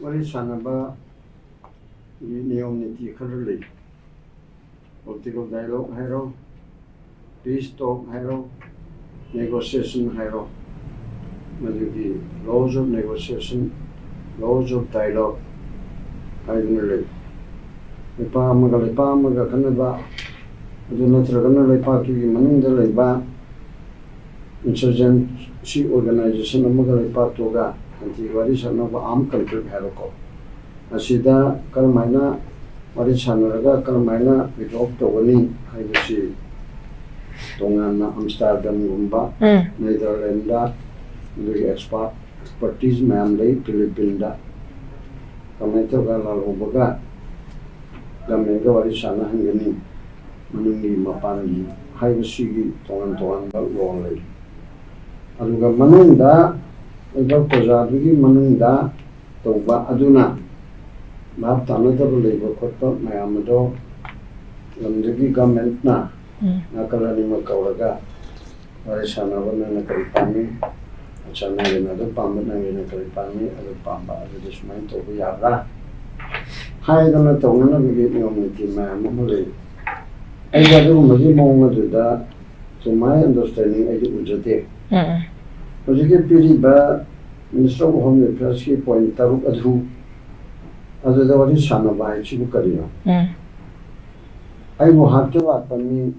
wari sanaba niyom niti kharali political dialogue hairo peace talk hairo negotiation hairo madugi laws of negotiation laws of dialogue haidunale lepa amaga kanaba adu natragana lepa ki manungda leba insurgency organization amaga lepa toga anti wari sanaba armed conflict hairoko asida kalmaina wari sanaraga kalmaina withdraw togani haibasi tongana Amsterdam gumba Netherlands da the expertise ma'am lay Philippines da kamay to ga lalubaga gamega wari sana hangani manungi mapangi haibasi tongan ba wrong lay aduga manunda iba projadugi manunda toba aduna map tanadaba leba khotpa mayam ado lamdagi government na nakalani makauraga wari sanaba na kari pami achana na do pamba na kari pami ado pamba ado dismay toba yara haidana tongana bigi ngomiti mayam amule ay gado magi monga duda to my understanding ay ujate Ujike piri ba Minister of Home Affairs ki point taruk adhu aduda wari sanaba ay chibu kariyo ay mo hatyo atani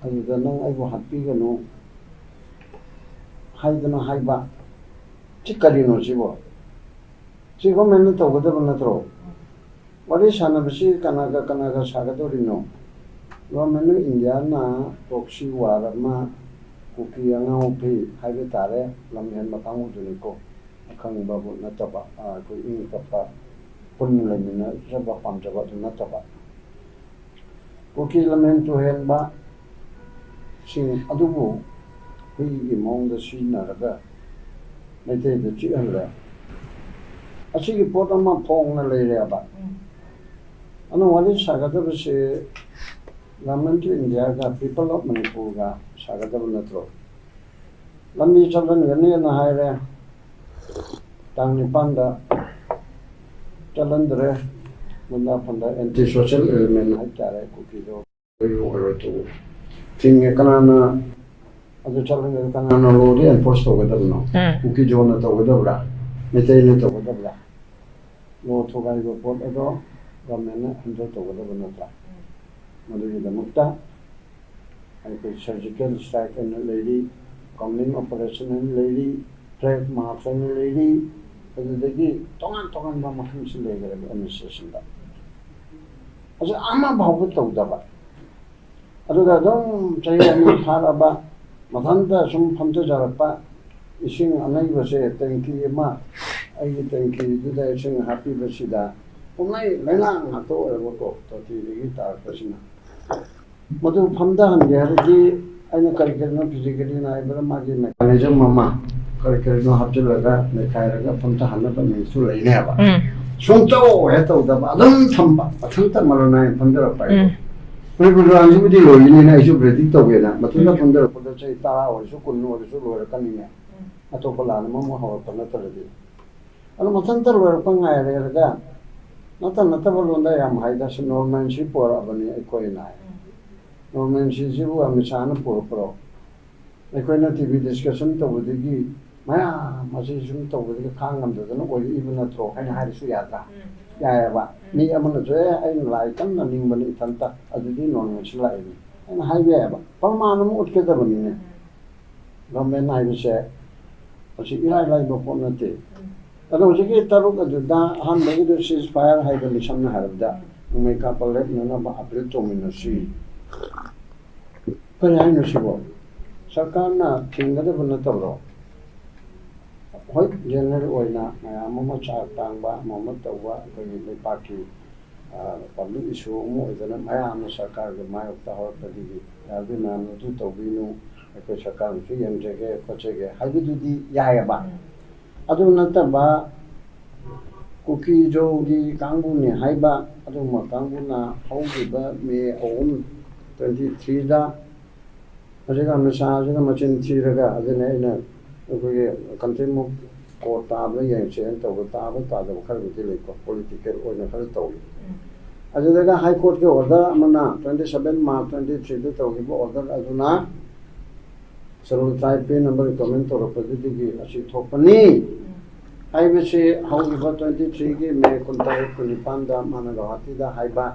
aduda nang ay mo hatpi gano haidana haiba chikarino chibo chigo mena tawada banatro wari sanabasi kanaga sagadorino wa menu India na proxy war ma kuki angau pi haibe tare lamhen makangu duniko akang babu nataba ko ing tapa pun lemina jaba pamjaba nataba kuki lamhen to hen ba sing adubu hui imong da sina raga mete de chi anra asigi potama phong na leire ba ano wali sagada bse Government of India ga people of Manipur ga sagadab natro lambi chalan gani na haire tangni panda chalan dre munda panda anti social element hai tare kuki do ro to tinge kanana adu chalan kanana lo ri enforce to gadab no kuki jo na to gadab ra metei na to gadab ra lo to ga go pot ado government na ando to gadab na Madhuri I surgical strike and lady, common operation and lady, trade marks and lady, and the Tongan Mahams later administration. As I'm about to talk about. Other don't say any haraba, Matanta, some Pantajarapa, issuing a neighbor say, thank you, ma. I thank you, do they sing happy Basida. Only Lenang, I told her what go to the guitar person. Madu Pamda and Yardi, I know curriculum physically and I will imagine mechanism mamma, curriculum Habjalaga, Mekairaga, Pamta Hanapa means to lay never. Sunto, Heto, the Badam Tamba, a Santa Marana and Pandera Pai. We will run with the Lorian, I should predict together, but not Pandera for the Cheta or Sukun or Sulu or Kanina. At Opalana, Mamma, or Panatardi. And Matanta were Panga, not a notable one day am Haidas Norman ship or Abani Equina. Norman Shizu and Mishana Puro. Equina TV discussion to the Maya, Masishun to the Kangam doesn't or even a throw and hide Suyata. Yava, me among the and like them and Nimble Tanta as the Norman Shilai. And Highway, Palman would get them in it. Roman I will say, but she like upon the day. I don't get Taruk at the hand negative ceasefire, hide the Mishana have that. You make up a let none of a plateau in the sea. But I know she will. Sakana, King of the Nataro. What general or not, my Mama Tangba, Mama Tawa, the Paki, public issue more than my Amma Sakar, the Maya of the Horpadi, Albina, Tutobino, a Kochakan, Fiam Kochege, how do the Yayaba? Adunataba Kuki Jo di Kanguni Haiba, Aduma Kanguna, Hogiba, may own 23 da. As I got Massa, Machin Tiraga, the name of country court ꯇꯥꯕꯗ ꯌꯦꯡꯁꯦꯅ ꯇꯧꯕ ꯇꯥꯕ ꯇꯥꯗꯕ ꯈꯔꯕꯨꯗꯤ ꯂꯩꯀꯣ political ꯑꯣꯏꯅ ꯈꯔ ꯇꯧꯏ ꯑꯗꯨꯗꯒ ꯍꯥꯏ ꯀꯣꯔꯠꯀꯤ order ꯑꯃꯅ 27 ꯃꯥꯔꯆ 23ꯗ ꯇꯧꯈꯤꯕ ꯑꯣꯔꯗꯔ ꯑꯗꯨꯅ ꯁꯦꯗꯨꯜ ꯇ꯭ꯔꯥꯏꯕ ꯄꯦꯅꯕ ꯔꯤꯀꯃꯦꯟ ꯇꯧꯔꯛꯄꯗꯨꯗꯒꯤ ꯑꯁꯤ ꯊꯣꯛꯄꯅꯤ ꯍꯥꯏꯕꯁꯤ ꯍꯧꯈꯤꯕ 23ꯒꯤ ꯃꯦ 19 ꯃꯥꯅ ꯒꯧꯍꯥꯇꯤꯗ ꯍꯥꯏꯕ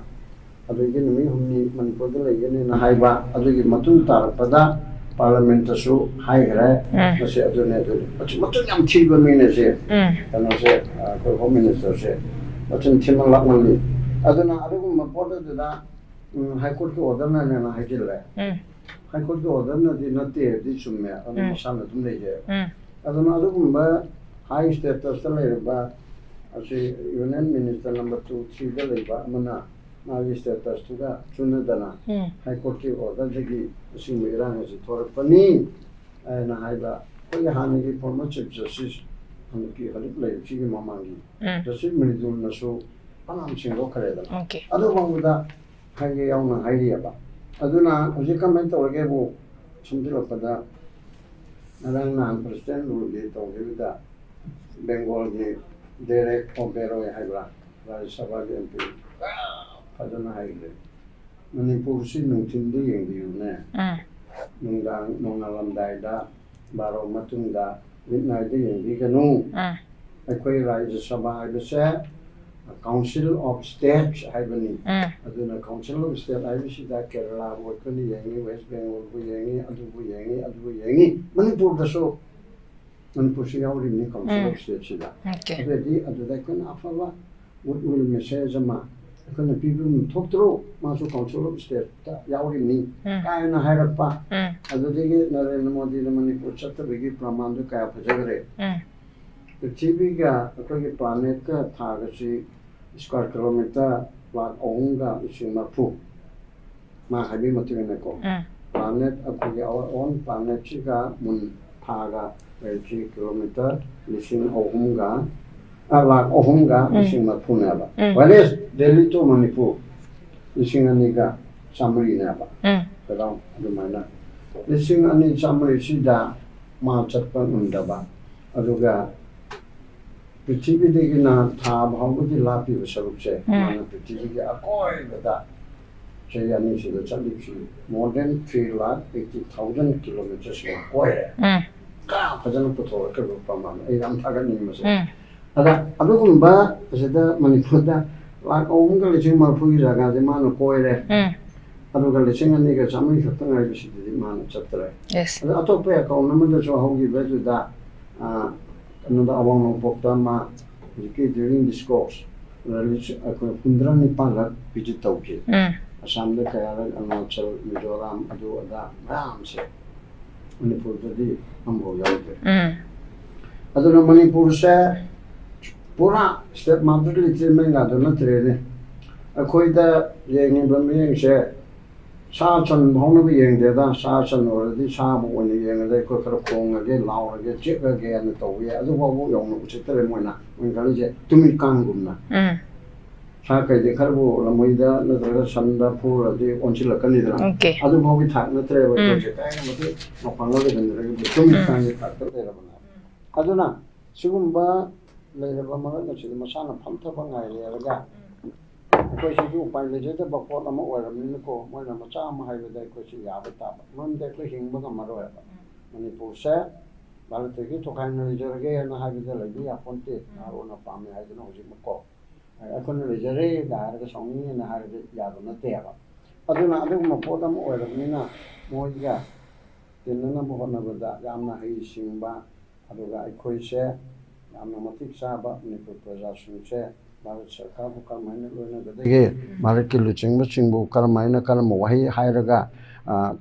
ꯑꯗꯨꯒꯤ ꯅꯨꯃꯤꯠ ꯍꯨꯝꯅꯤ ꯃꯅꯤꯄꯨꯔꯗ ꯂꯩꯒꯅꯤꯅ ꯍꯥꯏꯕ ꯑꯗꯨꯒꯤ ꯃꯇꯨꯡ ꯇꯥꯔꯛꯄꯗ ꯄꯥꯔꯂꯤꯌꯥꯃꯦꯟꯇꯁꯨ ꯍꯥꯏꯈ꯭ꯔꯦ ꯃꯁꯤ ꯑꯗꯨꯅꯦ ꯃꯆꯨꯝ ꯌꯥꯝ ꯊꯤꯕ ꯃꯤꯅꯁꯦ ꯀꯩꯅꯣꯁꯦ ꯑꯩꯈꯣꯏ ꯍꯣꯝ ꯃꯤꯅꯤꯁꯇꯔꯁꯦ ꯃꯆꯨꯝ ꯊꯤꯅ ꯂꯥꯛꯃꯜꯂꯤ ꯑꯗꯨꯅ ꯑꯗꯨꯒꯨꯝꯕ ꯄꯣꯠ ꯑꯗꯨꯗ ꯍꯥꯏꯀꯣꯔꯠꯀꯤ ꯑꯣꯔꯗꯔꯅꯅꯦꯅ ꯍꯥꯏꯖꯤꯜꯂꯦ ꯍꯥꯏꯀꯣꯔꯠꯀꯤ ꯑꯣꯔꯗꯔꯅꯗꯤ ꯅꯠꯇꯦ ꯍꯥꯏꯕꯗꯤ ꯆꯨꯝꯃꯦ ꯑꯗꯨꯅ ꯃꯁꯥꯅ ꯑꯗꯨꯝ ꯂꯩꯖꯩ ꯑꯗꯨꯅ ꯑꯗꯨꯒꯨꯝꯕ ꯍꯥꯏ ꯁ꯭ꯇꯦꯇꯁꯇ ꯂꯩꯔꯤꯕ ꯑꯁꯤ ꯌꯨꯅꯤꯌꯟ ꯃꯤꯅꯤꯁꯇꯔ ꯅꯝꯕꯔ 2, 3ꯗ ꯂꯩꯕ ꯑꯃꯅ ꯃꯥꯒꯤ ꯁ꯭ꯇꯦꯇꯁꯇꯨꯒ ꯆꯨꯅꯗꯅ ꯍꯥꯏꯀꯣꯔꯠꯀꯤ ꯑꯣꯔꯗꯔꯗꯒꯤ ꯑꯁꯤꯒꯨꯝꯕ ꯏꯔꯥꯡ ꯑꯁꯤ ꯊꯣꯔꯛꯄꯅꯤ ꯍꯥꯏꯅ ꯍꯥꯏꯕ ꯑꯩꯈꯣꯏꯒꯤ ꯍꯥꯟꯅꯒꯤ ꯐꯣꯔꯃꯔ ꯆꯤꯐ ꯖꯁꯇꯤꯁ ꯍꯟꯗꯛꯀꯤ ꯍꯧꯖꯤꯛ ꯂꯩꯔꯤꯕꯁꯤꯒꯤ ꯃꯃꯥꯡꯒꯤ ꯖꯁꯇꯤꯁ ꯃ꯭ꯔꯤꯗꯨꯜꯅꯁꯨ ꯐꯅꯌꯥꯝ ꯁꯦꯡꯗꯣꯛꯈ꯭ꯔꯦꯗꯅ ꯑꯗꯨꯐꯥꯎꯕꯗ ꯍꯥꯏꯒꯦ ꯌꯥꯎꯅ ꯍꯥꯏꯔꯤꯑꯕ ꯑꯗꯨꯅ ꯍꯧꯖꯤꯛ ꯀꯃꯥꯏꯅ ꯇꯧꯔꯒꯦꯕꯨ ꯁꯝꯖꯤꯜꯂꯛꯄꯗ ꯉꯔꯥꯡ ꯅꯍꯥꯟ ꯄ꯭ꯔꯁꯤꯗꯦꯟ ꯔꯨꯜꯒꯤ ꯇꯧꯈꯤꯕꯗ ꯕꯦꯡꯒꯣꯜꯒꯤ ꯗꯦꯔꯦꯛ ꯑꯣꯕꯦꯔꯣꯏ ꯍꯥꯏꯕ꯭ꯔꯥ ꯔꯥꯖ꯭ꯌ ꯁꯚꯥꯒꯤ MP ꯐꯖꯅ ꯍꯥꯏꯈ꯭ꯔꯦ ꯃꯅꯤꯄꯨꯔꯁꯤ ꯅꯨꯡꯊꯤꯟꯗ ꯌꯦꯡꯕꯤꯌꯨꯅꯦ ꯅꯨꯡꯗꯥꯡ ꯅꯣꯡꯉꯥꯜꯂꯝꯗꯥꯏꯗ 12 ꯃꯇꯨꯡꯗ ꯃꯤꯠꯅꯥꯏꯠꯇ ꯌꯦꯡꯕꯤꯒꯅꯨ ꯑꯩꯈꯣꯏ ꯔꯥꯖ꯭ꯌ ꯁꯚꯥ ꯍꯥꯏꯕꯁꯦ ꯀꯥꯎꯟꯁꯤꯜ ꯑꯣꯐ ꯁ꯭ꯇꯦꯠꯁ ꯍꯥꯏꯕꯅꯤ ꯑꯗꯨꯅ ꯀꯥꯎꯟꯁꯤꯜ ꯑꯣꯐ ꯁ꯭ꯇꯦꯠ ꯍꯥꯏꯕꯁꯤꯗ ꯀꯦꯔꯂꯥꯕꯨ ꯑꯩꯈꯣꯏꯅ ꯌꯦꯡꯉꯤ ꯋꯦꯁ ꯕꯦꯡꯒꯣꯜꯕꯨ ꯌꯦꯡꯉꯤ ꯑꯗꯨꯕꯨ ꯌꯦꯡꯉꯤ ꯃꯅꯤꯄꯨꯔꯗꯁꯨ ꯃꯅꯤꯄꯨꯔꯁꯨ ꯌꯥꯎꯔꯤꯕꯅꯤ ꯀꯥꯎꯟꯁꯤꯜ ꯑꯣꯐ ꯁ꯭ꯇꯦꯠꯁꯤꯗ ꯑꯗꯨꯗꯤ ꯑꯗꯨꯗ ꯑꯩꯈꯣꯏꯅ ꯑꯐꯕ ꯒꯨꯗꯋꯤꯜ ꯃꯦꯁꯦꯖ ꯑꯃ ꯑꯩꯈꯣꯏꯅ ꯄꯤꯕ ꯊꯣꯛꯇ꯭ꯔꯣ ꯃꯥꯁꯨ ꯀꯥꯎꯟꯁꯤꯜ ꯑꯣꯐ ꯁ꯭ꯇꯦꯠꯇ ꯌꯥꯎꯔꯤꯕꯅꯤ ꯀꯥꯏꯅ ꯍꯥꯏꯔꯛꯄ ꯑꯗꯨꯗꯒꯤ ꯅꯔꯦꯟꯗ꯭ꯔ ꯃꯣꯗꯤꯅ ꯃꯅꯤꯄꯨꯔ ꯆꯠꯇꯕꯒꯤ ꯄ꯭ꯔꯃꯥꯟꯗꯨ ꯀꯌꯥ ꯐꯖꯈ꯭ꯔꯦ ꯄ꯭ꯔꯤꯊꯤꯕꯤꯒ ꯑꯩꯈꯣꯏꯒꯤ ꯄ꯭ꯂꯥꯅꯦꯠꯀ ꯊꯥꯒꯁꯤ ꯁ꯭ꯀ꯭ꯋꯥꯔ ꯀꯤꯂꯣꯃꯤꯇꯔ 3,30,40,000 ꯃꯥ ꯍꯥꯏꯕꯒꯤ ꯃꯇꯨꯡ ꯏꯟꯅꯀꯣ ꯄ꯭ꯂꯥꯅꯦꯠ ꯑꯩꯈꯣꯏꯒꯤ ꯑꯋꯥꯔ ꯑꯣꯟ ꯄ꯭ꯂꯥꯅꯦꯠꯁꯤꯒ ꯃꯨꯟ ꯊꯥꯒ ꯂꯩꯔꯤꯁꯤ ꯀꯤꯂꯣꯃꯤꯇꯔ 3,30,40,000ꯅꯦꯕ ꯋꯦꯔꯦꯁ ꯗꯦꯜꯂꯤ ꯇꯨ ꯃꯅꯤꯄꯨꯔ 2,200,900ꯅꯦꯕ ꯀꯗꯥꯎ ꯑꯗꯨꯃꯥꯏꯅ 2,200,900ꯁꯤꯗ ꯃꯥ ꯆꯠꯄ ꯉꯝꯗꯕ ꯑꯗꯨꯒ ꯄ꯭ꯔꯤꯊꯤꯕꯤꯗꯒꯤꯅ ꯊꯥ ꯐꯥꯎꯕꯒꯤ ꯂꯥꯞꯄꯤꯕ ꯁꯔꯨꯛꯁꯦ ꯃꯥꯅ ꯄ꯭ꯔꯤꯊꯤꯕꯤꯒꯤ ꯑꯀꯣꯏꯕꯗ ꯆꯍꯤ ꯑꯅꯤꯁꯤꯗ ꯆꯠꯂꯤꯕꯁꯤ ꯃꯣꯔ ꯗꯦꯟ 3,80,000 ꯀꯤꯂꯣꯃꯤꯇꯔꯁꯤꯡ ꯀꯣꯏꯔꯦ ꯐꯖꯅ ꯄꯨꯊꯣꯔꯛꯈ꯭ꯔꯕ ꯄ꯭ꯔꯃꯥꯟ ꯑꯩ ꯌꯥꯝ ꯊꯥꯒꯠꯅꯤꯡꯉꯤ ꯃꯁꯦ ꯑꯗ ꯑꯗꯨꯒꯨꯝꯕ ꯑꯁꯤꯗ ꯃꯅꯤꯄꯨꯔꯗ 3,30,000ꯒꯤ ꯖꯒꯥꯁꯦ ꯃꯥꯅ ꯀꯣꯏꯔꯦ ꯑꯗꯨꯒ 2,200,900 ꯈꯛꯇ ꯉꯥꯏꯕꯁꯤꯗꯗꯤ ꯃꯥꯅ ꯆꯠꯇ꯭ꯔꯦ ꯑꯗ ꯑꯇꯣꯞꯄ ꯑꯦꯀꯥꯎꯟ ꯑꯃꯗꯁꯨ ꯍꯧꯈꯤꯕꯗꯨꯗ ꯀꯩꯅꯣꯗ ꯑꯋꯥꯡ ꯅꯣꯡꯄꯣꯛꯇ ꯃꯥ ꯍꯧꯖꯤꯛꯀꯤ ꯗ꯭ꯌꯨꯔꯤꯡ ꯗꯤꯁꯀꯣꯔꯁ ꯑꯩꯈꯣꯏ 19 ꯚꯤꯖꯤꯠ ꯇꯧꯈꯤ ꯑꯁꯥꯝꯗ ꯀꯌꯥꯔꯛ ꯑꯔꯨꯅꯥꯆꯜ ꯃꯤꯖꯣꯔꯥꯝ ꯑꯗꯨ ꯑꯗꯥ ꯃꯌꯥꯝꯁꯦ ꯃꯅꯤꯄꯨꯔꯗꯗꯤ ꯑꯃꯐꯥꯎ ꯌꯥꯎꯗ꯭ꯔꯦ ꯑꯗꯨꯅ ꯃꯅꯤꯄꯨꯔꯁꯦ ꯄꯨꯔꯥ ꯁ꯭ꯇꯦꯠ ꯃꯥꯗꯔ ꯂꯤꯇꯔꯦꯜꯃꯦꯟꯒꯗꯣ ꯅꯠꯇ꯭ꯔꯦꯅꯦ ꯑꯩꯈꯣꯏꯗ ꯌꯦꯡꯉꯤꯕ ꯃꯤꯠꯌꯦꯡꯁꯦ ꯁꯥ ꯁꯟ ꯐꯥꯎꯅꯕ ꯌꯦꯡꯗꯦꯗ ꯁꯥ ꯁꯟ ꯑꯣꯏꯔꯗꯤ ꯁꯥꯕꯨ ꯑꯣꯏꯅ ꯌꯦꯡꯉꯗꯤ ꯑꯩꯈꯣꯏ ꯈꯔ ꯈꯣꯡꯉꯒꯦ ꯂꯥꯎꯔꯒꯦ ꯆꯤꯛꯑꯒꯦꯅ ꯇꯧꯕ ꯌꯥꯏ ꯑꯗꯨꯐꯥꯎꯕ ꯌꯧꯅ ꯎꯁꯤꯠꯇ꯭ꯔꯦ ꯃꯣꯏꯅ ꯈꯜꯂꯤꯁꯦ ꯇꯨꯃꯤꯠ ꯀꯥꯡꯒꯨꯝꯅ ꯁꯥ ꯀꯩꯗꯤ ꯈꯔꯕꯨ ꯂꯝꯃꯣꯏꯗ ꯅꯠꯇ꯭ꯔꯒ ꯁꯟꯗ ꯐꯨꯔꯗꯤ ꯑꯣꯟꯁꯤꯜꯂꯛꯀꯅꯤꯗꯅ ꯑꯗꯨꯐꯥꯎꯒꯤ ꯊꯥꯛ ꯅꯠꯇ꯭ꯔꯦꯕ ꯑꯩꯈꯣꯏꯁꯦ ꯀꯥꯏꯅ ꯃꯇꯤꯛ ꯃꯄꯥꯡꯒꯜ ꯂꯩꯍꯟꯗ꯭ꯔꯒꯗꯤ ꯇꯨꯃꯤꯠ ꯀꯥꯡꯒꯤ ꯊꯥꯛꯇ ꯂꯩꯔꯕꯅꯦ ꯑꯗꯨꯅ ꯁꯤꯒꯨꯝꯕ ꯂꯩꯔꯕ ꯃꯔꯝ ꯑꯁꯤꯗ ꯃꯁꯥꯅ ꯐꯝꯊꯕ ꯉꯥꯏꯔꯦꯔꯒ ꯑꯩꯈꯣꯏꯁꯤꯁꯨ ꯎꯄꯥꯏ ꯂꯩꯖꯗꯕ ꯄꯣꯠ ꯑꯃ ꯑꯣꯏꯔꯕꯅꯤꯅꯀꯣ ꯃꯣꯏꯅ ꯃꯆꯥ ꯑꯃ ꯍꯥꯏꯕꯗ ꯑꯩꯈꯣꯏꯁꯤ ꯌꯥꯕ ꯇꯥꯕ ꯃꯔꯝꯗꯤ ꯑꯩꯈꯣꯏ ꯍꯤꯡꯕ ꯉꯝꯃꯔꯣꯏꯕ ꯃꯅꯤꯄꯨꯔꯁꯦ ꯚꯥꯔꯠꯇꯒꯤ ꯇꯣꯈꯥꯏꯅ ꯂꯩꯖꯔꯒꯦꯅ ꯍꯥꯏꯕꯗ ꯂꯩꯕ ꯌꯥꯄꯣꯟꯇꯦ ꯅꯍꯥꯔꯣꯟꯅ ꯄꯥꯝꯃꯦ ꯍꯥꯏꯗꯅ ꯍꯧꯖꯤꯛꯃꯛꯀꯣ ꯑꯩꯈꯣꯏꯅ ꯂꯩꯖꯔꯦꯒ ꯍꯥꯏꯔꯒ ꯁꯥꯎꯅꯤꯡꯉꯦꯅ ꯍꯥꯏꯔꯗꯤ ꯌꯥꯕ ꯅꯠꯇꯦꯕ ꯑꯗꯨꯅ ꯑꯗꯨꯒꯨꯝꯕ ꯄꯣꯠ ꯑꯃ ꯑꯣꯏꯔꯕꯅꯤꯅ ꯃꯣꯏꯒ ꯇꯤꯟꯅꯅꯕ ꯍꯣꯠꯅꯕꯗ ꯌꯥꯝꯅ ꯍꯩꯁꯤꯡꯕ ꯑꯗꯨꯒ ꯑꯩꯈꯣꯏꯁꯦ ꯌꯥꯝꯅ ꯃꯇꯤꯛ ꯆꯥꯕ ꯃꯅꯤꯄꯨꯔ ꯄ꯭ꯔꯖꯥꯁꯤꯡꯁꯦ ꯚꯥꯔꯠ ꯁꯔꯀꯥꯔꯕꯨ ꯀꯔꯝꯍꯥꯏꯅ ꯂꯣꯏꯅꯒꯗꯒꯦ ꯚꯥꯔꯠꯀꯤ ꯂꯨꯆꯤꯡꯕꯁꯤꯡꯕꯨ ꯀꯔꯝꯕ ꯋꯥꯍꯩ ꯍꯥꯏꯔꯒ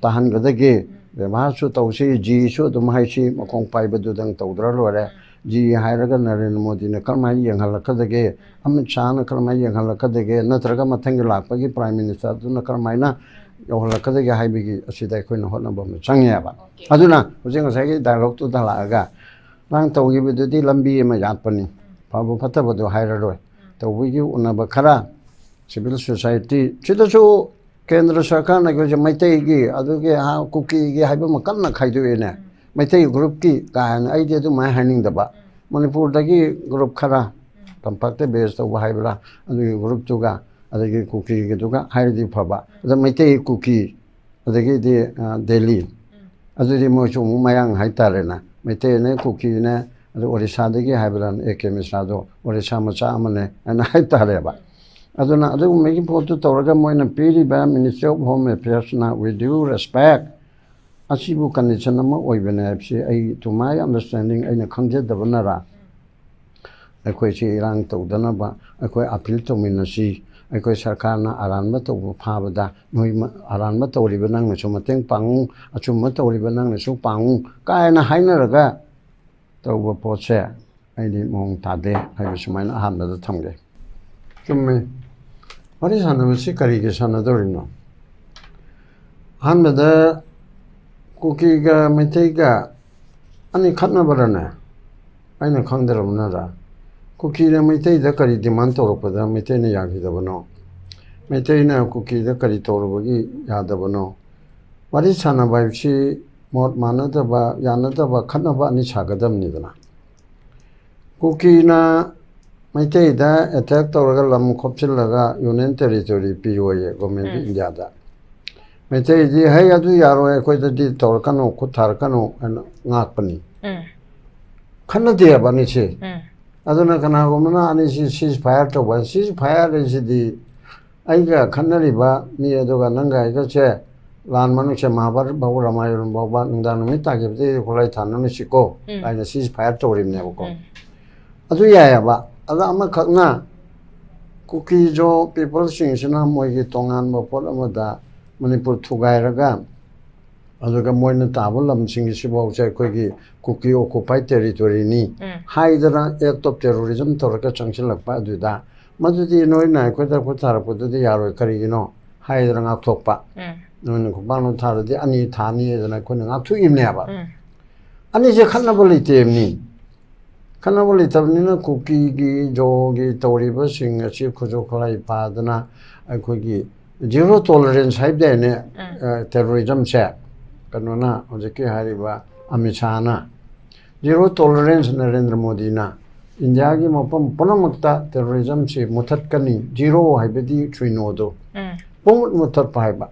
ꯇꯥꯍꯟꯒꯗꯒꯦ ꯕꯦꯕꯥꯔꯁꯨ ꯇꯧꯁꯤ ꯖꯤꯁꯨ ꯑꯗꯨꯝ ꯍꯥꯏꯁꯤ ꯃꯈꯣꯡ ꯄꯥꯏꯕꯗꯨꯗꯪ ꯇꯧꯗ꯭ꯔ ꯂꯣꯏꯔꯦ ꯖꯤ ꯍꯥꯏꯔꯒ ꯅꯔꯦꯟꯗ꯭ꯔ ꯃꯣꯗꯤꯅ ꯀꯔꯝꯍꯥꯏꯅ ꯌꯦꯡꯍꯜꯂꯛꯀꯗꯒꯦ ꯑꯃꯤꯠ ꯁꯥꯍꯅ ꯀꯔꯝꯍꯥꯏꯅ ꯌꯦꯡꯍꯜꯂꯛꯀꯗꯒꯦ ꯅꯠꯇ꯭ꯔꯒ ꯃꯊꯪꯒꯤ ꯂꯥꯛꯄꯒꯤ ꯄ꯭ꯔꯥꯏꯝ ꯃꯤꯅꯤꯁꯇꯔ ꯑꯗꯨꯅ ꯀꯔꯝꯍꯥꯏꯅ ꯌꯧꯍꯜꯂꯛꯀꯗꯒꯦ ꯍꯥꯏꯕꯒꯤ ꯑꯁꯤꯗ ꯑꯩꯈꯣꯏꯅ ꯍꯣꯠꯅꯕ ꯑꯃ ꯆꯪꯉꯦꯕ ꯑꯗꯨꯅ ꯍꯧꯖꯤꯛ ꯉꯁꯥꯏꯒꯤ ꯗꯥꯏꯂꯣꯛꯇꯨꯗ ꯂꯥꯛꯑꯒ ꯅꯪ ꯇꯧꯈꯤꯕꯗꯨꯗꯤ ꯂꯝꯕꯤ ꯑꯃ ꯌꯥꯠꯄꯅꯤ ꯐꯕ ꯐꯠꯇꯕꯗꯣ ꯍꯥꯏꯔꯔꯣꯏ ꯇꯧꯕꯒꯤ ꯎꯅꯕ ꯈꯔ ꯁꯤꯚꯤꯜ ꯁꯣꯁꯥꯏꯇꯤ ꯁꯤꯗꯁꯨ ꯀꯦꯟꯗ꯭ꯔ ꯁꯔꯀꯥꯔꯅ ꯑꯩꯈꯣꯏꯁꯦ ꯃꯩꯇꯩꯒꯤ ꯑꯗꯨꯒꯤ ꯀꯨꯀꯤꯒꯤ ꯍꯥꯏꯕ ꯑꯃ ꯀꯟꯅ ꯈꯥꯏꯗꯣꯛꯑꯦꯅꯦ ꯃꯩꯇꯩ ꯒ꯭ꯔꯨꯞꯀꯤ ꯀꯥꯏꯅ ꯑꯩꯗꯤ ꯑꯗꯨꯃꯥꯏꯅ ꯍꯥꯏꯅꯤꯡꯗꯕ Manipurdagi group khara tampakte base to haibra adu group tuga adagi kuki geduga haidi phaba ada maitei kuki adagi de Delhi adu di mo chu mayang haitare na maitei ne kuki ne adu Orissa dagi haibran ekemisa do Orissa macha amane ana haitare ba aduna adu megi potu toraga moina piri ba Ministry of Home Affairs na with due respect asibu condition ama oibena apsi ai to my understanding aina khangje dabanara akoi chi irang tawdana ba akoi appeal to minasi akoi sarkarna aranma to phabada noi aranma tawriba nang na sumateng pangu achumma tawriba nang na su pangu kaina hainaraga tawba poche aini mong tade ai sumaina hamna da thamge chumme wari sanamasi karige sanadorino hamna da kukiga miteiga ani khatna barana aina khangdarabnara kukiga miteiga kari demand toropada miteina yagidabano miteina kukiga kari torobagi yadabano wari sana baibsi mot manadaba yanadaba khatnaba ani sagadamnidana kukina miteida attack toraga lam khopchillaga union territory piyoye government India da Mete di hai adu yaro ekoi di torkano kutarkano ngakpani. Khana dia bani che. Aduna kana gomna ani ceasefire to ban ceasefire is di aiga khana riba ni aduga nanga aiga che lan manu che mahabar babu ramayan baba ndan mi ta ge de kolai thanu ni siko aina ceasefire to rim ne ko. Adu ya ba ada ama khakna kuki jo people sing sina moi gi tongan mo pol amada Manipur Thugairaga aduga moina tabulam singi sibau chai kogi kuki occupied territory ni haidara act of terrorism toraka changchilakpa aduda madudi noi nai ko da ko tharapudi yaro karigino haidara ngak thokpa non ko banu tharadi ani thani dana ko ngak thu imne ba ani je khanaboli temni khanaboli tabni na kuki gi jogi toriba sing achi khujo kholai padana kogi Zero tolerance haibdene terrorism che kanona ojeki hariba amisana zero tolerance Narendra Modi na India gi mapam punamakta terrorism che muthatkani zero haibedi chuinodo pum muthat paiba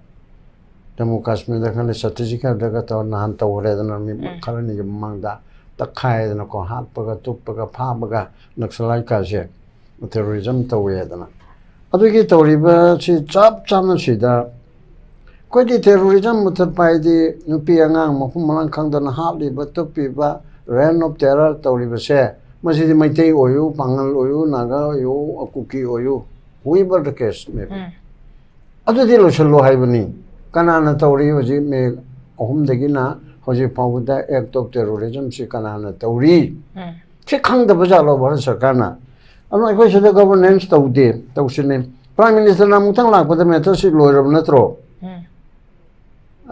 Jammu Kashmir da khane strategic daga to nahan to redana mi khalani gi mangda takhai dana ko hatpaga tuppaga phabaga naksalai ka je terrorism to wedana adugi toriba chi chap chana chida kodi terrorism mutat paidi nupi angang mapum malang khangdana hapli batupi ba reign of terror toriba se masidi maitei oyu pangal oyu naga oyu akuki oyu whoever the case maybe adudi lo chalo haibani kanana tori hoji me ohum degina hoji pawda act of terrorism si kanana tori chi khangda bajalo bar sarkarna I question the governance to Prime Minister Namutang like with the matters in lawyer of Natro.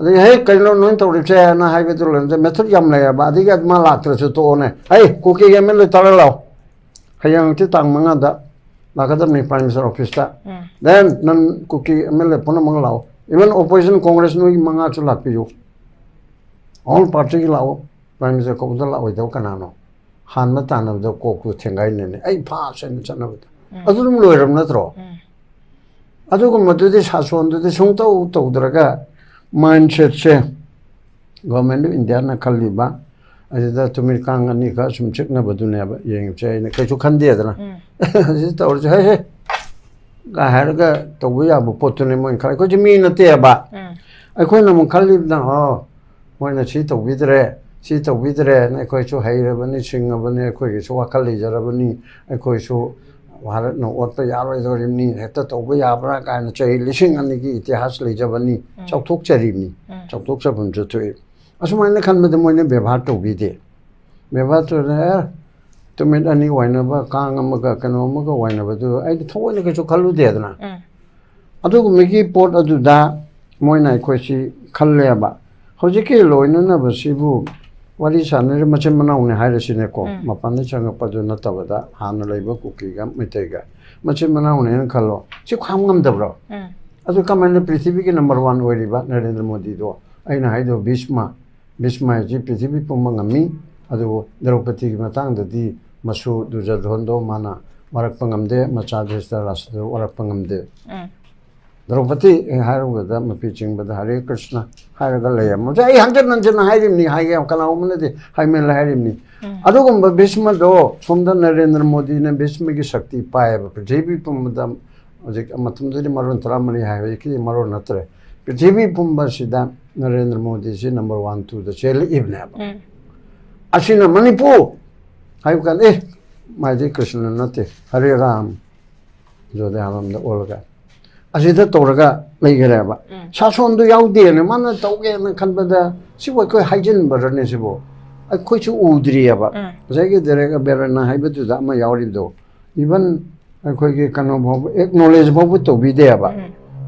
The hey, can no to repair and I have it to the method yamlay, but they got malacra to own it. Hey, cookie a military. Hey, young Titang Mangada, Academy Prime Minister Officer. Then none cookie a miliponamanglao. Even opposition Congress no manga to lap you. All particular Prime Minister Kobala with Okanano. Hanmatan of the Koku Tengain, a pass and son of it. Adum lawyer of Natro. Adukum to this has one to the Sunto to Draga. Mindset government of Indiana Kaliba. I said that to me, Kang and Nika, some chick never do never, young chain, a case of Candiana. Hey, I had a girl to we have a potonimo in Kali. What do you mean a teaba? I couldn't Kalib now. When a sheet of vidre. Sita vidre and I quite so high revenue sing of an equity, so a college revenue, I quite so no what the yard or him need, had to we are brack and say, listening and the gate has lay Javani, so took Cherini, so took up to it. As when I come with the money, be hard to be there. Be hard to there to meet any whenever Kangamaga can omaga whenever do I told you to call there. I took Mickey Port of da, Moina Quasi Kaleba. Hojiki Loina Basibu. What is another Machamana on the Hirasineko, Mapanichanga Paduna Tavada, Hana Labor Cookie, Mitega, Machamana and Kalo. She come the bro. As you come in the Pacific number one way, but not in the Modido. I know Bisma, Bisma, GPTV Pumangami, Ado, Dropati Matang, the masu Duryodhana mana warak pangamde macha Dhritarashtra warak pangamde Draupadi hairugada mapi chingbada Hare Krishna hairaga layam ai hangjan nanjana hairimni haigam kana umnade haimel hairimni adugumba Bhishma do somda Narendra Modi ne Bhishma ki shakti paayaba prithvi pumda ojik matumduri maron taramani hai ki maron natre prithvi pumba sida Narendra Modi ji number 1 2 the chel ibna ashina Manipur haigukan maji Krishna nate Hare Ram jode hamam da olga asida toraga legereba sason do yaudi ne man tauge ne khanbada sibo ko haijin barane sibo ai khoi chu udriyaba jage derega berana haibatu da ma yauribdo even khoi ge kano bhav acknowledge bhav to bideba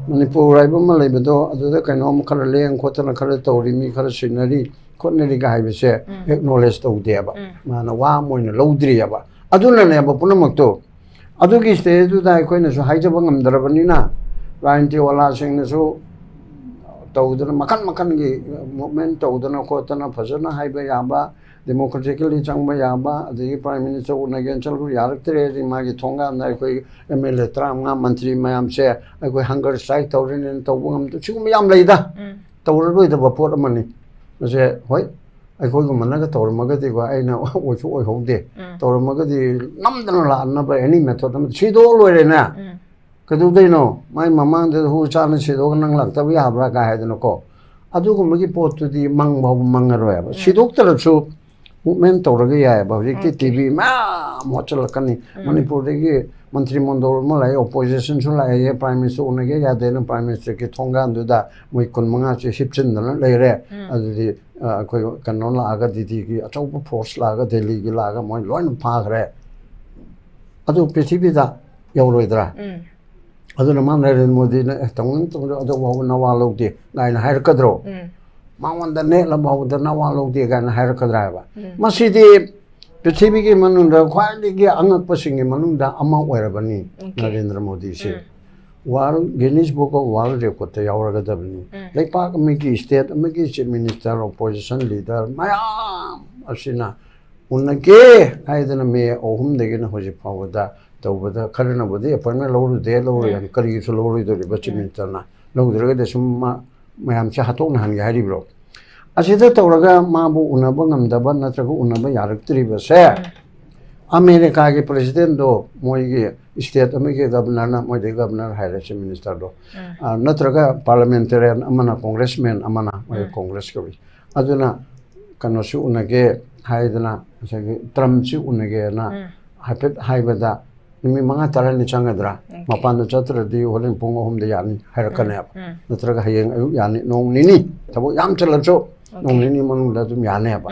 Manipur raiba ma lebado aduda kano khara leng khotana khara tori mi khara sinari khotnari ga haibese acknowledge to deba mana wa moina lodriyaba aduna ne ba punamakto adugi stage da khoi na so haijaba ngamdarabani Ranti wala sing na so tawdana makan gi movement tawdana khotana phajana haiba yaba democratically changba yaba the prime minister unagen chalgu yaraktre ri magi thonga na koi MLA tramnga mantri mayam se koi hunger strike tawrin tawbum chigum yam leida tawroi da bapot amani se hoi ai koi gum na ga tawrmaga di ga aina ochu oi hode tawrmaga di namdana la na ba any method am chido loire na Kadudino, my mamma who challenged Oganang Laktavi Abra Gahadanoko. Adugumagi port to the Mangbo Mangaroya. She doctor of so mentor Ragia about TV, Mochalakani, Manipur, Mantri Mondo Malay, opposition to Lay, Prime Minister Unagaya, then Prime Minister Kitonga, and do that, we could manage ships in the layer as the Canola Agaditi, a top of post lager, the legal lager, my loin park. Adu Petibida, Yoroidra. Aduna man Narendra Modi tong ado wa nawalog di gain hair kadro mawan da ne la baw da nawalog di gain hair kadra ba masidi prithvi ki manunda khwali gi angak pasingi manunda ama oirabani Narendra Modi se war Guinness Book of World Record ta yawraga dabni leipak mi ki state mi ki chief minister opposition leader mayam asina unake aidana me ohum degina hoji pawda tawbada karna bodi appointment loru de loru yani kari su loru do bachi mintarna loru de de summa mayam cha hatok na han ga hari bro asida tawraga ma bu unaba ngamdaba natraga unaba yaraktri ba se America ge president do moi ge state amege governor na moi de governor haire chief minister do natraga parliamentarian amana congressman amana moi congress ko aduna kanosu unage haidana sage Trump chi unage na hapet haibada Nimi mga tara ni changadra, mapano chatra di holen pungo hum de yani harakane ap. Natraga hayeng ayu yani nong nini, tabo yam chalapso nong nini manung da tum yani apa.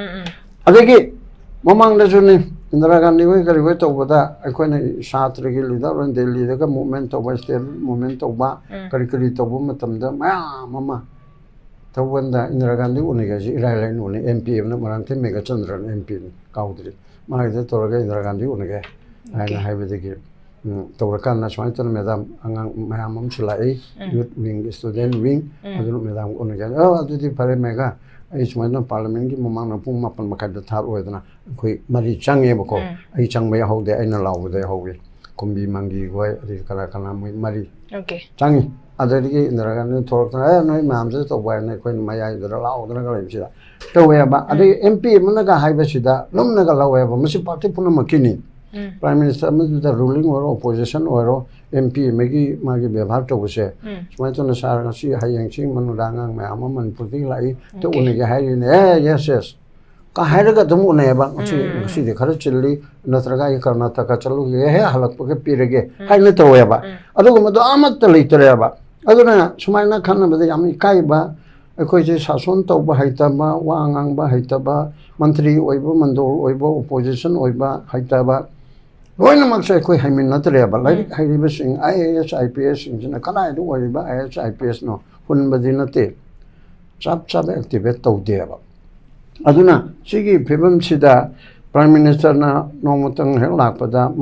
Adegi mamang da suni Indira Gandhi ko kari ko to bada akoi ne shatra gi leader on Delhi da movement of state movement of ba kari to bu matam da mama to wanda Indira Gandhi uniga ji rai uni MP na marante mega chandran MP kaudri ma da to ga Indira Gandhi uniga Aina haibadagi tawrakan na shwaitan medam angang mayamam sulai youth wing student wing adulu medam onagan adudi pare mega ai shwaitan parliament gi mamang na pung mapan makada thar oidana khoi mari change bako ai changba haude aina lawde hawi kumbi mangi goi ri kala kala mari okay changi adagi indaragan thorkan noi mamje to bai na khoi maya idara lawdana ga lemsida to we ba adagi MP managa haibasida lumna ga lawe ba masi party puna makini Prime Minister the ruling or opposition or MP Magi Magi Bevar to say, Swanton Sarasi, Hayang Ching, Manudanga, Mamma, and Puti Lai, to Unigahari, yes. Kaharaga the Muneba, see the Karachili, Natragai Karnataka Chalu, Halak Pirege, Hainatoeba, Adugumado Amat the Literaba, Aduna, Sumana Kana, the Amikaiba, a coaches Hason Toba Haitaba, Wangamba Haitaba, Mantri Oibo, Mando Oibo, opposition Oiba, Haitaba. Going among say, I mean, not rebel, like I was saying IAS, IPS, in a canal, do worry about IAS, IPS, no, wouldn't be in a tape. Chap activate to dear. Aduna, Sigi, Pibum Sida, Prime Minister na Nomotang Helapada,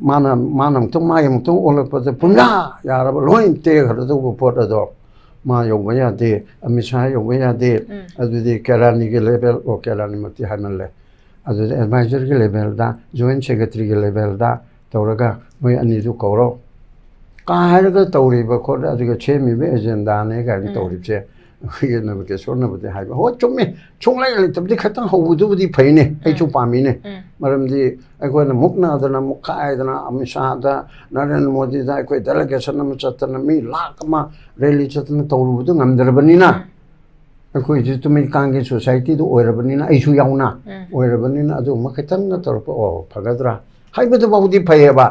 Manam to Mayam to all of the Puna, Yarab, Loin, take her to Portador. Mayo Waya de, a Mishai Waya de, as with the Karani level or Karanimati Hanale. ꯑꯗꯨꯗ ꯑꯦꯗꯚꯥꯏꯖꯔꯒꯤ ꯂꯦꯚꯦꯜꯗ join ꯁꯦꯀ꯭ꯔꯦꯇꯔꯤꯒꯤ ꯂꯦꯚꯦꯜꯗ ꯇꯧꯔꯒ ꯃꯣꯏ ꯑꯅꯤꯗꯨ ꯀꯧꯔꯣ ꯀꯥ ꯍꯥꯏꯔꯒ ꯇꯧꯔꯤꯕ ꯈꯣꯠ ꯑꯗꯨꯒ ꯁꯦꯝꯃꯤꯕ ꯑꯦꯖꯦꯟꯗꯥꯅꯦ ꯀꯥꯏꯅ ꯇꯧꯔꯤꯕꯁꯦ ꯑꯩꯈꯣꯏꯒꯤ ꯅꯕꯀꯦꯁꯣꯔꯅꯕꯨꯗꯤ ꯍꯥꯏꯕ ꯍꯣꯏ ꯆꯨꯝꯃꯤ ꯁꯨꯡꯂꯩ ꯂꯩꯇꯕꯗꯤ ꯈꯤꯇꯪ ꯍꯧꯕꯗꯨꯕꯨꯗꯤ ꯐꯩꯅꯦ ꯑꯩꯁꯨ ꯄꯥꯝꯃꯤꯅꯦ ꯃꯔꯝꯗꯤ ꯑꯩꯈꯣꯏꯅ ꯃꯨꯛꯅꯗꯅ ꯃꯨꯛꯈꯥꯏꯗꯅ ꯑꯃꯤꯠ ꯁꯥꯍꯗ ꯅꯔꯦꯟꯗ꯭ꯔ ꯃꯣꯗꯤꯗ ꯑꯩꯈꯣꯏ ꯗꯦꯂꯤꯒꯦꯁꯟ ꯑꯃ ꯆꯠꯇꯅ ꯃꯤ ꯂꯥꯛ ꯑꯃ ꯔꯦꯂꯤ ꯆꯠꯇꯅ ꯇꯧꯔꯨꯕꯗꯨ ꯉꯝꯗ꯭ꯔꯕꯅꯤꯅ ꯑꯩꯈꯣꯏꯁꯤ ꯇꯨꯃꯤꯟ ꯀꯥꯡꯒꯤ ꯁꯣꯁꯥꯏꯇꯤꯗꯨ ꯑꯣꯏꯔꯕꯅꯤꯅ ꯑꯩꯁꯨ ꯌꯥꯎꯅ ꯑꯣꯏꯔꯕꯅꯤꯅ ꯑꯗꯨꯒꯨꯝꯕ ꯈꯤꯇꯪꯒ ꯇꯧꯔꯛꯄ ꯑꯣ ꯐꯒꯗ꯭ꯔꯥ ꯍꯥꯏꯕꯗꯨꯐꯥꯎꯗꯤ ꯐꯩꯌꯦꯕ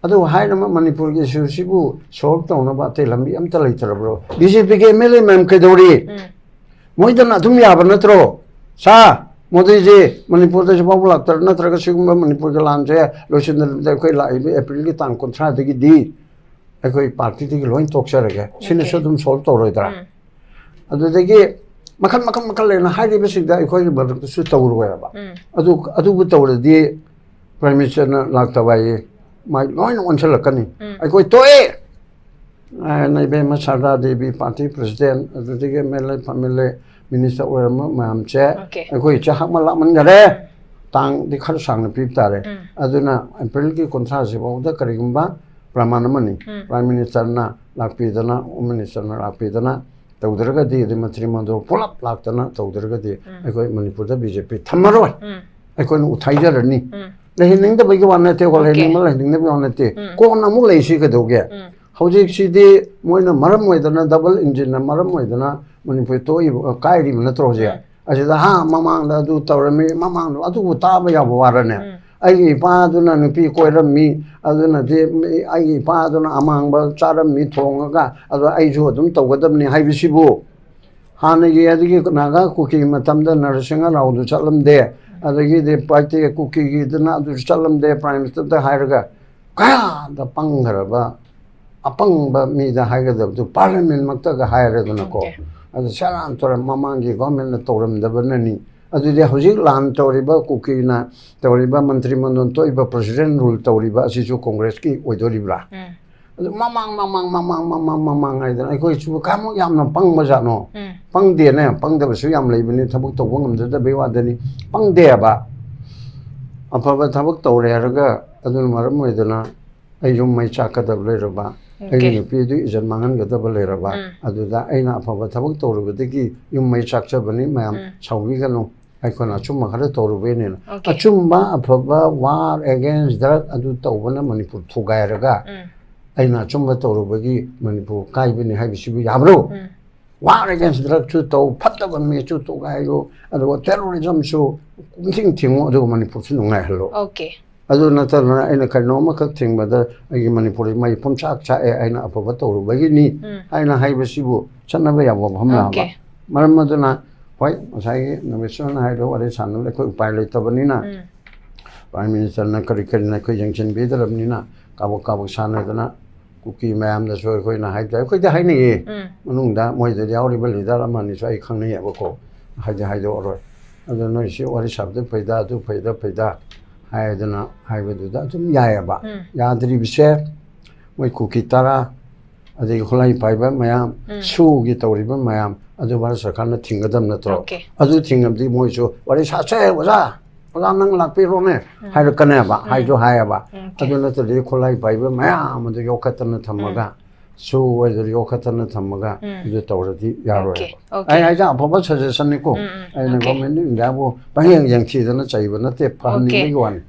ꯑꯗꯨ ꯍꯥꯏꯅꯕ ꯃꯅꯤꯄꯨꯔꯒꯤ ꯏꯁꯨꯁꯤꯕꯨ ꯁꯣꯜꯕ ꯇꯧꯅꯕ ꯑꯇꯩ ꯂꯝꯕꯤ ꯑꯝꯇ ꯂꯩꯇ꯭ꯔꯕ꯭ꯔꯣ ꯕꯤ ꯖꯦ ꯄꯤꯒꯤ ꯑꯦꯝ ꯑꯦꯜ ꯑꯦ ꯃꯌꯥꯝ ꯀꯩꯗꯧꯔꯤ ꯃꯣꯏꯗꯅ ꯑꯗꯨꯝ ꯌꯥꯕ ꯅꯠꯇ꯭ꯔꯣ ꯁꯥ ꯃꯣꯗꯤꯖꯤ ꯃꯅꯤꯄꯨꯔꯗꯁꯨ ꯐꯥꯎꯕ ꯂꯥꯛꯇ꯭ꯔ ꯅꯠꯇ꯭ꯔꯒ ꯁꯤꯒꯨꯝꯕ ꯃꯅꯤꯄꯨꯔꯒꯤ ꯂꯥꯟꯁꯦ ꯂꯣꯏꯁꯤꯟꯗꯕꯤꯗ ꯑꯩꯈꯣꯏ ꯂꯥꯛꯏꯕ ꯑꯦꯄ꯭ꯔꯤꯜꯒꯤ ꯇꯥꯡ 30ꯗꯒꯤꯗꯤ ꯑꯩꯈꯣꯏ ꯄꯥꯔꯇꯤꯗꯒꯤ ꯂꯣꯏ ꯇꯣꯛꯆꯔꯒꯦ ꯁꯤꯅꯁꯨ ꯑꯗꯨꯝ ꯁꯣꯜꯕ ꯇꯧꯔꯣꯏꯗ꯭ꯔꯥ ꯑꯗꯨꯗꯒꯤ ꯃꯈꯜ ꯂꯩꯅ ꯍꯥꯏꯔꯤꯕꯁꯤꯡꯗ ꯑꯩꯈꯣꯏꯒꯤ ꯃꯔꯛꯇꯁꯨ ꯇꯧꯔꯣꯏꯕ ꯑꯗꯨꯕꯨ ꯇꯧꯔꯗꯤ ꯄ꯭ꯔꯥꯏꯝ ꯃꯤꯅꯤꯁꯇꯔꯅ ꯂꯥꯛꯇꯕ ꯍꯥꯏꯌꯦ ꯃꯥꯏ ꯂꯣꯏꯅ ꯑꯣꯟꯁꯤꯜꯂꯛꯀꯅꯤ ꯑꯩꯈꯣꯏ ꯇꯣꯛꯑꯦ ꯏꯕꯦꯝꯃ ꯁꯔꯗꯥ ꯗꯦꯕꯤ ꯄꯥꯔꯇꯤ ꯄ꯭ꯔꯁꯤꯗꯦꯟ ꯑꯗꯨꯗꯒꯤ ꯑꯦꯝ ꯑꯦꯜ ꯑꯦ ꯃꯤꯅꯤꯁꯇꯔ ꯑꯣꯏꯔꯝꯕ ꯃꯌꯥꯝꯁꯦ ꯑꯩꯈꯣꯏ ꯆꯥꯛꯃ ꯂꯥꯛꯃꯟꯈꯔꯦ ꯇꯥꯡꯗꯤ ꯈꯔ ꯁꯥꯡꯅ ꯄꯤꯕ ꯇꯥꯔꯦ ꯑꯗꯨꯅ ꯑꯦꯄ꯭ꯔꯤꯜꯒꯤ 30ꯁꯤꯐꯥꯎꯗ ꯀꯔꯤꯒꯨꯝꯕ ꯄ꯭ꯔꯃꯥꯟ ꯑꯃꯅꯤ ꯄ꯭ꯔꯥꯏꯝ ꯃꯤꯅꯤꯁꯇꯔꯅ ꯂꯥꯛꯄꯤꯗꯅ ꯍꯣꯝ ꯃꯤꯅꯤꯁꯇꯔꯅ ꯂꯥꯛꯄꯤꯗꯅ ꯇꯧꯗ꯭ꯔꯒꯗꯤ ꯑꯗꯩ ꯃꯟꯇ꯭ꯔꯤ ꯃꯟꯗꯜ ꯄꯨꯂꯞ ꯂꯥꯛꯇꯅ ꯇꯧꯗ꯭ꯔꯒꯗꯤ ꯑꯩꯈꯣꯏ ꯃꯅꯤꯄꯨꯔꯗ ꯕꯤ ꯖꯦ ꯄꯤ ꯊꯝꯃꯔꯣꯏ ꯑꯩꯈꯣꯏꯅ ꯎꯊꯥꯏꯖꯔꯅꯤ ꯂꯩꯍꯟꯅꯤꯡꯗꯕꯒꯤ ꯋꯥ ꯅꯠꯇꯦ ꯂꯩꯍꯟꯅꯤꯡꯗꯕꯒꯤ ꯋꯥ ꯅꯠꯇꯦ ꯀꯣꯟꯅ ꯑꯃꯨꯛ ꯂꯩꯁꯤ ꯀꯩꯗꯧꯒꯦ ꯍꯧꯖꯤꯛꯁꯤꯗꯤ ꯃꯣꯏꯅ ꯃꯔꯝ ꯑꯣꯏꯗꯅ ꯗꯕꯜ ꯏꯟꯖꯤꯟꯅ ꯃꯔꯝ ꯑꯣꯏꯗꯅ ꯃꯅꯤꯄꯨꯔ ꯇꯣꯛꯏꯕ ꯀꯥꯏꯔꯤꯕ ꯅꯠꯇ꯭ꯔꯣ ꯍꯧꯖꯤꯛ ꯑꯁꯤꯗ ꯃꯃꯥꯡꯗ ꯑꯗꯨ ꯇꯧꯔꯝꯃꯤ ꯃꯃꯥꯡꯗ ꯑꯗꯨꯕꯨ ꯇꯥꯕ ꯌꯥꯕ ꯋꯥꯔꯅꯦ ꯑꯩꯒꯤ ꯏꯄꯥꯗꯨꯅ ꯅꯨꯄꯤ ꯀꯣꯏꯔꯝꯃꯤ ꯑꯗꯨꯅꯗꯤ ꯑꯩꯒꯤ ꯏꯄꯥꯗꯨꯅ ꯑꯃꯥꯡꯕ ꯆꯥꯔꯝꯃꯤ ꯊꯣꯡꯉꯒ ꯑꯗꯣ ꯑꯩꯁꯨ ꯑꯗꯨꯝ ꯇꯧꯒꯗꯕꯅꯤ ꯍꯥꯏꯕꯁꯤꯕꯨ ꯍꯥꯟꯅꯒꯤ ꯑꯗꯨꯒꯤ ꯅꯥꯒꯥ ꯀꯨꯀꯤꯒꯤ ꯃꯇꯝꯗ ꯅꯔꯁꯤꯡꯍ ꯔꯥꯎꯗꯨ ꯆꯠꯂꯝꯗꯦ ꯑꯗꯒꯤꯗꯤ ꯄꯥꯔꯇꯤ ꯀꯨꯀꯤꯒꯤꯗꯨꯅ ꯑꯗꯨꯁꯨ ꯆꯠꯂꯝꯗꯦ ꯄ꯭ꯔꯥꯏꯝ ꯃꯤꯅꯤꯁꯇꯔꯗ ꯍꯥꯏꯔꯒ ꯀꯌꯥꯗ ꯄꯪꯈ꯭ꯔꯕ ꯑꯄꯪꯕ ꯃꯤꯗ ꯍꯥꯏꯒꯗꯕꯗꯨ ꯄꯥꯔꯂꯤꯌꯥꯃꯦꯟꯃꯛꯇꯒ ꯍꯥꯏꯔꯗꯅꯀꯣ ꯑꯗꯨ ꯁꯦꯔꯥꯟ ꯇꯨꯔꯥꯟ ꯃꯃꯥꯡꯒꯤ ꯒꯣꯔꯃꯦꯟꯅ ꯇꯧꯔꯝꯗꯕꯅꯅꯤ ꯑꯗꯨꯗꯤ ꯍꯧꯖꯤꯛ ꯂꯥꯟ ꯇꯧꯔꯤꯕ ꯀꯨꯀꯤꯅ ꯇꯧꯔꯤꯕ ꯃꯟꯇ꯭ꯔꯤ ꯃꯟꯗꯜ ꯇꯣꯛꯏꯕ ꯄ꯭ꯔꯁꯤꯗꯦꯟ ꯔꯨꯜ ꯇꯧꯔꯤꯕ ꯑꯁꯤꯁꯨ ꯀꯣꯡꯒ꯭ꯔꯦꯁꯀꯤ ꯑꯣꯏꯗꯣꯔꯤꯕ꯭ꯔꯥ ꯑꯗꯨ ꯃꯃꯥꯡ ꯍꯥꯏꯗꯅ ꯑꯩꯈꯣꯏꯁꯨ ꯀꯌꯥꯃꯨꯛ ꯌꯥꯝꯅ ꯄꯪꯕ ꯖꯥꯠꯅꯣ ꯄꯪꯗꯦꯅꯦ ꯄꯪꯗꯕꯁꯨ ꯌꯥꯝ ꯂꯩꯕꯅꯤ ꯊꯕꯛ ꯇꯧꯕ ꯉꯝꯖꯗꯕꯩ ꯋꯥꯗꯅꯤ ꯄꯪꯗꯦꯕ ꯑꯐꯕ ꯊꯕꯛ ꯇꯧꯔꯦ ꯍꯥꯏꯔꯒ ꯑꯗꯨꯅ ꯃꯔꯝ ꯑꯣꯏꯗꯅ ꯑꯩ ꯌꯨꯝ ꯃꯩ ꯆꯥꯛꯀꯗꯕ ꯂꯩꯔꯕ ꯑꯩꯒꯤ ꯅꯨꯄꯤꯗꯨ ꯏꯖꯠ ꯃꯥꯡꯍꯟꯒꯗꯕ ꯂꯩꯔꯕ ꯑꯗꯨꯗ ꯑꯩꯅ ꯑꯐꯕ ꯊꯕꯛ ꯇꯧꯔꯨꯕꯗꯒꯤ ꯌꯨꯝ ꯃꯩ ꯆꯥꯛꯆꯕꯅꯤ ꯃꯌꯥꯝ ꯁꯥꯎꯕꯤꯒꯅꯨ ꯑꯩꯈꯣꯏꯅ ꯑꯆꯨꯝꯕ ꯈꯔ ꯇꯧꯔꯨꯕꯩꯅꯤꯅ ꯑꯆꯨꯝꯕ ꯑꯐꯕ ꯋꯥꯔ ꯑꯦꯒꯦꯟꯁ ꯗ꯭ꯔꯒ ꯑꯗꯨ ꯇꯧꯕꯅ ꯃꯅꯤꯄꯨꯔ ꯊꯨꯒꯥꯏꯔꯒ ꯑꯩꯅ ꯑꯆꯨꯝꯕ ꯇꯧꯔꯨꯕꯒꯤ ꯃꯅꯤꯄꯨꯔ ꯀꯥꯏꯕꯅꯤ ꯍꯥꯏꯕꯁꯤꯕꯨ ꯌꯥꯕ꯭ꯔꯣ ꯋꯥꯔ ꯑꯦꯒꯦꯟꯁ ꯗ꯭ꯔꯒꯁꯨ ꯇꯧ ꯐꯠꯇꯕ ꯃꯤꯁꯨ ꯊꯨꯒꯥꯏꯌꯨ ꯑꯗꯨꯒ ꯇꯦꯔꯣꯔꯤꯖꯝꯁꯨ ꯊꯤꯡꯉꯨ ꯑꯗꯨꯒ ꯃꯅꯤꯄꯨꯔꯁꯨ ꯅꯨꯡꯉꯥꯏꯍꯜꯂꯨ ꯑꯗꯨ ꯅꯠꯇꯗꯅ ꯑꯩꯅ ꯀꯩꯅꯣꯝꯃꯈꯛ ꯊꯤꯡꯕꯗ ꯑꯩꯒꯤ ꯃꯅꯤꯄꯨꯔꯤ ꯃꯩ ꯄꯨꯝꯆꯥꯛ ꯆꯥꯛꯑꯦ ꯑꯩꯅ ꯑꯐꯕ ꯇꯧꯔꯨꯕꯒꯤꯅꯤ ꯍꯥꯏꯅ ꯍꯥꯏꯕꯁꯤꯕꯨ ꯆꯠꯅꯕ ꯌꯥꯕ ꯃꯐꯝ ꯌꯥꯕ ꯃꯔꯝ ꯑꯗꯨꯅ ꯍꯣꯏ ꯉꯁꯥꯏꯒꯤ ꯅꯕꯦꯁꯣꯔꯅ ꯍꯥꯏꯔꯤꯕ ꯋꯥꯔꯤ ꯁꯥꯟꯅꯕꯗ ꯑꯩꯈꯣꯏ ꯎꯄꯥꯏ ꯂꯩꯇꯕꯅꯤꯅ ꯄ꯭ꯔꯥꯏꯝ ꯃꯤꯅꯤꯁꯇꯔꯅ ꯀꯔꯤꯅ ꯑꯩꯈꯣꯏ ꯌꯦꯡꯁꯤꯟꯕꯤꯗ꯭ꯔꯕꯅꯤꯅ ꯀꯥꯕꯛ ꯁꯥꯟꯅꯗꯅ ꯀꯨꯀꯤ ꯃꯌꯥꯝꯗꯁꯨ ꯑꯩꯈꯣꯏꯅ ꯍꯥꯏꯕꯗ ꯑꯩꯈꯣꯏꯗꯤ ꯍꯥꯏꯅꯩꯌꯦ ꯃꯅꯨꯡꯗ ꯃꯣꯏꯗ ꯌꯥꯎꯔꯤꯕ ꯂꯤꯗꯔ ꯑꯃꯅꯤꯁꯨ ꯑꯩ ꯈꯪꯅꯩꯌꯦꯕꯀꯣ ꯍꯥꯏꯗꯣꯛꯑꯔꯣꯏ ꯑꯗꯨ ꯅꯣꯏꯁꯤ ꯋꯥꯔꯤ ꯁꯥꯕꯗ ꯐꯩꯗ ꯑꯗꯨ ꯐꯩꯗ ꯍꯥꯏꯗꯅ ꯍꯥꯏꯕꯗꯨꯗ ꯑꯗꯨꯝ ꯌꯥꯏꯑꯕ ꯌꯥꯗ꯭ꯔꯤꯕꯁꯦ ꯃꯣꯏ ꯀꯨꯀꯤ ꯇꯔꯥ ꯑꯗꯒꯤ ꯈꯨꯠꯂꯥꯏ ꯄꯥꯏꯕ ꯃꯌꯥꯝ ꯁꯨꯒꯤ ꯇꯧꯔꯤꯕ ꯃꯌꯥꯝ ꯑꯗꯨ ꯚꯥꯔꯠ ꯁꯔꯀꯥꯔꯅ ꯊꯤꯡꯒꯗꯕ ꯅꯠꯇ꯭ꯔꯣ ꯑꯗꯨ ꯊꯤꯡꯉꯕꯗꯤ ꯃꯣꯏꯁꯨ ꯋꯥꯔꯤ ꯁꯥꯁꯦ ꯑꯣꯖꯥ ꯅꯪ ꯂꯥꯛꯄꯤꯔꯣꯅꯦ ꯍꯥꯏꯔꯛꯀꯅꯦꯕ ꯍꯥꯏꯌꯦꯕ ꯑꯗꯨ ꯅꯠꯇ꯭ꯔꯗꯤ ꯈꯨꯠꯂꯥꯏ ꯄꯥꯏꯕ ꯃꯌꯥꯝ ꯑꯗꯨ ꯌꯣꯛꯈꯠꯇꯅ ꯊꯝꯃꯒ ꯁꯨ ꯑꯣꯏꯗꯨ ꯌꯣꯛꯈꯠꯇꯅ ꯊꯝꯃꯒ ꯑꯗꯨ ꯇꯧꯔꯗꯤ ꯌꯥꯔꯣꯏꯕ ꯑꯩ ꯍꯥꯏꯁꯦ ꯑꯐꯕ ꯁꯖꯦꯁꯟꯅꯤꯀꯣ ꯑꯩꯅ ꯒꯣꯔꯃꯦꯟ ꯑꯣꯐ ꯏꯟꯗꯤꯌꯥꯕꯨ ꯄꯪꯌꯦꯡ ꯌꯦꯡꯊꯤꯗꯅ ꯆꯩꯕ ꯅꯠꯇꯦ ꯐꯍꯟꯅꯤꯡꯕꯒꯤ ꯋꯥꯅꯤ